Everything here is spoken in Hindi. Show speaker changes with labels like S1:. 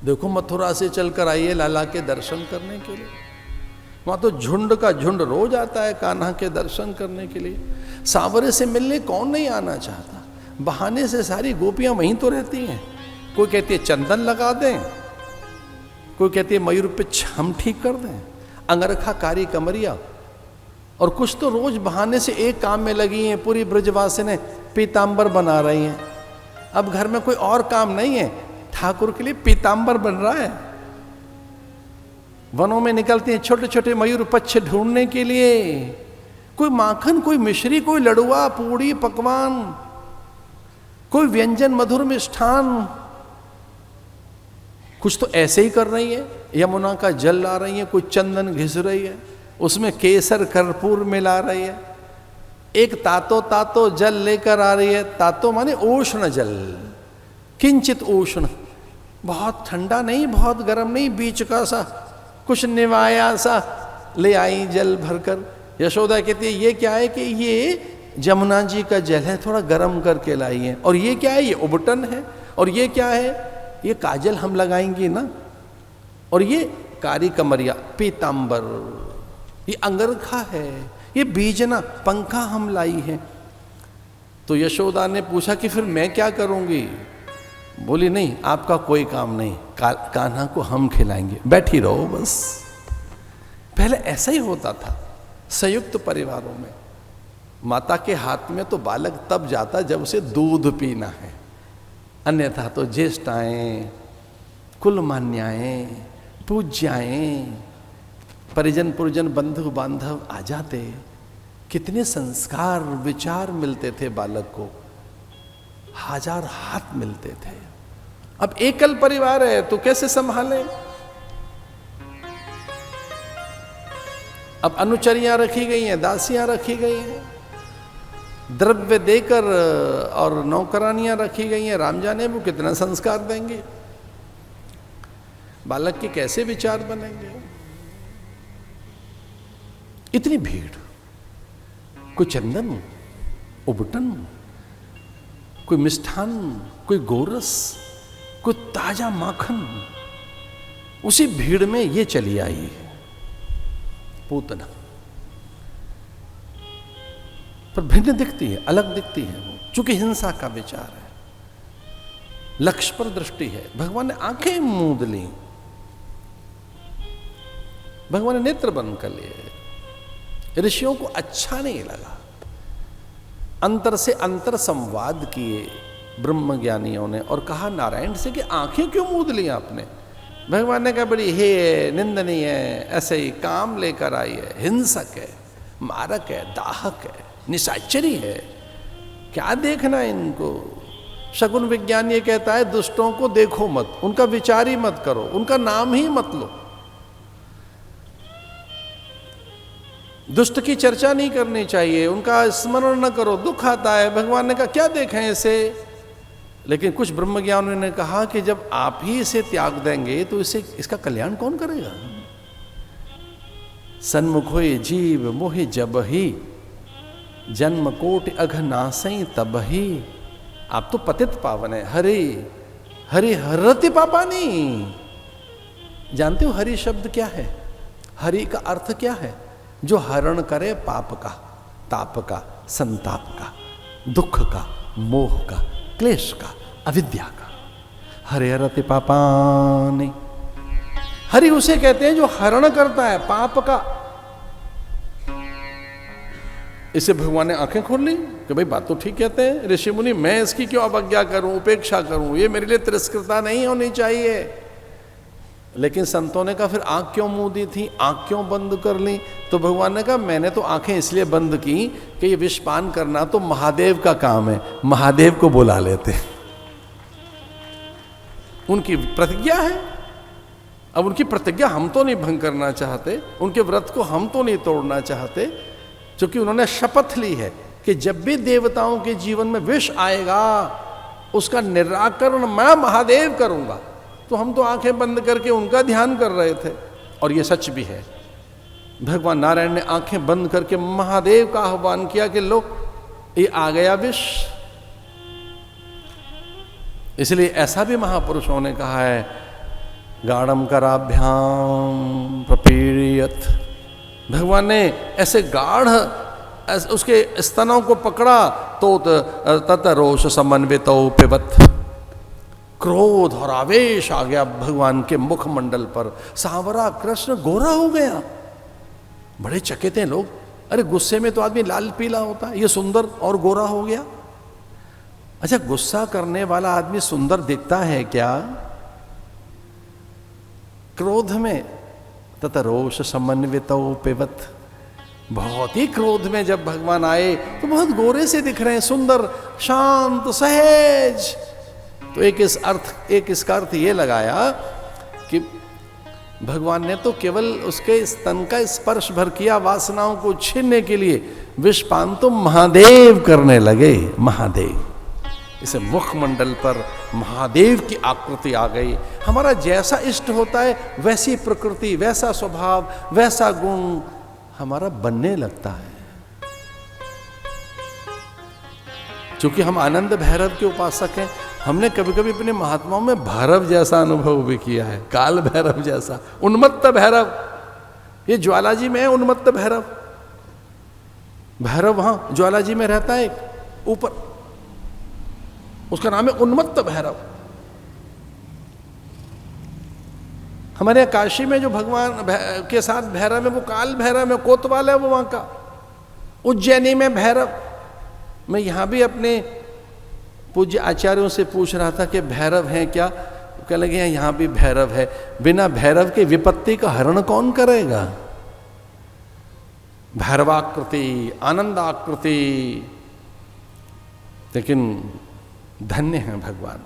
S1: देखो मथुरा से चलकर आइए लाला के दर्शन करने के लिए। वहां तो झुंड का झुंड रोज आता है कान्हा के दर्शन करने के लिए। सांवरे से मिलने कौन नहीं आना चाहता। बहाने से सारी गोपियां वहीं तो रहती हैं। कोई कहती है चंदन लगा दें, कोई कहती है मयूर पिछ हम ठीक कर दें, अंगरखा कारी कमरिया, और कुछ तो रोज बहाने से एक काम में लगी हैं। पूरी ब्रजवासी ने पीतांबर बना रही हैं। अब घर में कोई और काम नहीं है, ठाकुर के लिए पीतांबर बन रहा है। वनों में निकलते हैं छोटे छोटे मयूर पक्ष ढूंढने के लिए। कोई माखन, कोई मिश्री, कोई लड़ुआ, पूड़ी, पकवान, कोई व्यंजन, मधुर मिष्ठान, कुछ तो ऐसे ही कर रही है। यमुना का जल ला रही है, कोई चंदन घिस रही है, उसमें केसर कर्पूर मिला रही है। एक तातो तातो जल लेकर आ रही है। तातो माने उष्ण जल, किंचित उष्ण, बहुत ठंडा नहीं बहुत गर्म नहीं, बीच का सा, कुछ निवाया सा ले आई जल भरकर। यशोदा कहती है ये क्या है कि ये जमुना जी का जल है, थोड़ा गर्म करके लाई है। और ये क्या है, ये उबटन है। और ये क्या है, ये काजल हम लगाएंगे ना। और ये कारी कमरिया, पीतांबर, ये अंगरखा है, ये बीजना, पंखा हम लाई है। तो यशोदा ने पूछा कि फिर मैं क्या करूंगी। बोली नहीं, आपका कोई काम नहीं, कान्हा को हम खिलाएंगे, बैठी रहो बस। पहले ऐसा ही होता था संयुक्त परिवारों में। माता के हाथ में तो बालक तब जाता जब उसे दूध पीना है, अन्यथा तो ज्येष्ठाएं, कुलमान्याएं, पूज्याएं, परिजन पुरजन बंधु बांधव आ जाते। कितने संस्कार विचार मिलते थे बालक को, हजार हाथ मिलते थे। अब एकल परिवार है तो कैसे संभालें। अब अनुचरियां रखी गई हैं, दासियां रखी गई हैं, द्रव्य देकर और नौकरानियां रखी गई हैं। राम जाने वो कितना संस्कार देंगे, बालक के कैसे विचार बनेंगे। इतनी भीड़, कोई चंदन, उबटन, कोई मिष्ठान, कोई गोरस, कोई ताजा माखन, उसी भीड़ में ये चली आई पूतना। पर भिन्न दिखती है, अलग दिखती है वो, चूंकि हिंसा का विचार है, लक्ष्य पर दृष्टि है। भगवान ने आंखें मूंद ली, भगवान ने नेत्र बंद कर लिए। ऋषियों को अच्छा नहीं लगा। अंतर से अंतर संवाद किए ब्रह्म ज्ञानियों ने और कहा नारायण से कि आंखें क्यों मूंद ली आपने। भगवान ने कहा बड़ी हे निंदनीय है, ऐसे ही काम लेकर आई है, हिंसक है, मारक है, दाहक है, निशाचरी है, क्या देखना इनको। शकुन विज्ञान ये कहता है दुष्टों को देखो मत, उनका विचार ही मत करो, उनका नाम ही मत लो, दुष्ट की चर्चा नहीं करनी चाहिए, उनका स्मरण न करो, दुख आता है। भगवान ने कहा क्या देखें इसे। लेकिन कुछ ब्रह्मज्ञानियों ने कहा कि जब आप ही इसे त्याग देंगे तो इसे, इसका कल्याण कौन करेगा। सन्मुख होए जीव मोहि जब ही, जन्म कोटि अघ नासई तब ही। आप तो पतित पावन है। हरि हरि हरति पापानी। जानते हो हरि शब्द क्या है? हरि का अर्थ क्या है? जो हरण करे पाप का, ताप का, संताप का, दुख का, मोह का, क्लेश का, अविद्या का। हरे हरति पापानि। हरि उसे कहते हैं जो हरण करता है पाप का। इसे भगवान ने आंखें खोल ली कि भाई बात तो ठीक कहते हैं ऋषि मुनि, मैं इसकी क्यों अवज्ञा करूं, उपेक्षा करूं, ये मेरे लिए तिरस्कृता नहीं होनी चाहिए। लेकिन संतों ने कहा फिर आंख क्यों मुंह दी थी, आंख क्यों बंद कर ली? तो भगवान ने कहा मैंने तो आंखें इसलिए बंद की कि ये विषपान करना तो महादेव का काम है, महादेव को बुला लेते, उनकी प्रतिज्ञा है। अब उनकी प्रतिज्ञा हम तो नहीं भंग करना चाहते, उनके व्रत को हम तो नहीं तोड़ना चाहते, क्योंकि उन्होंने शपथ ली है कि जब भी देवताओं के जीवन में विष आएगा उसका निराकरण मैं महादेव करूंगा। तो हम तो आंखें बंद करके उनका ध्यान कर रहे थे, और ये सच भी है। भगवान नारायण ने आंखें बंद करके महादेव का आह्वान किया कि लो ये आ गया विष। इसलिए ऐसा भी महापुरुषों ने कहा है गाढ़म कराभ्याम प्रपीड़यत। भगवान ने ऐसे गाढ़ उसके स्तनों को पकड़ा तो तत रोष समन्वित पिबत। क्रोध और आवेश आ गया भगवान के मुखमंडल पर। सांवरा कृष्ण गोरा हो गया। बड़े चकित हैं लोग, अरे गुस्से में तो आदमी लाल पीला होता है, ये सुंदर और गोरा हो गया। अच्छा, गुस्सा करने वाला आदमी सुंदर दिखता है क्या? क्रोध में तत रोष समन्वित पिबत। बहुत ही क्रोध में जब भगवान आए तो बहुत गोरे से दिख रहे हैं, सुंदर, शांत, सहज। तो एक इसका अर्थ ये लगाया कि भगवान ने तो केवल उसके स्तन का स्पर्श भर किया वासनाओं को छीनने के लिए, विषपान तो महादेव करने लगे। महादेव, इसे मुखमंडल पर महादेव की आकृति आ गई। हमारा जैसा इष्ट होता है वैसी प्रकृति, वैसा स्वभाव, वैसा गुण हमारा बनने लगता है। क्योंकि हम आनंद भैरव के उपासक हैं, हमने कभी कभी अपने महात्माओं में भैरव जैसा अनुभव भी किया है, काल भैरव जैसा, उन्मत्त भैरव। ये ज्वाला जी में है उन्मत्त भैरव। भैरव वहां ज्वाला जी में रहता है ऊपर, उसका नाम है उन्मत्त भैरव। हमारे काशी में जो भगवान के साथ भैरव है वो काल भैरव है, कोतवाल है वो वहां का। उज्जैनी में भैरव। मैं यहां भी अपने पूज्य आचार्यों से पूछ रहा था कि भैरव हैं क्या? कहने लगे यहां भी भैरव है। बिना भैरव के विपत्ति का हरण कौन करेगा? भैरवाकृति, आनंदाकृति। लेकिन धन्य है भगवान।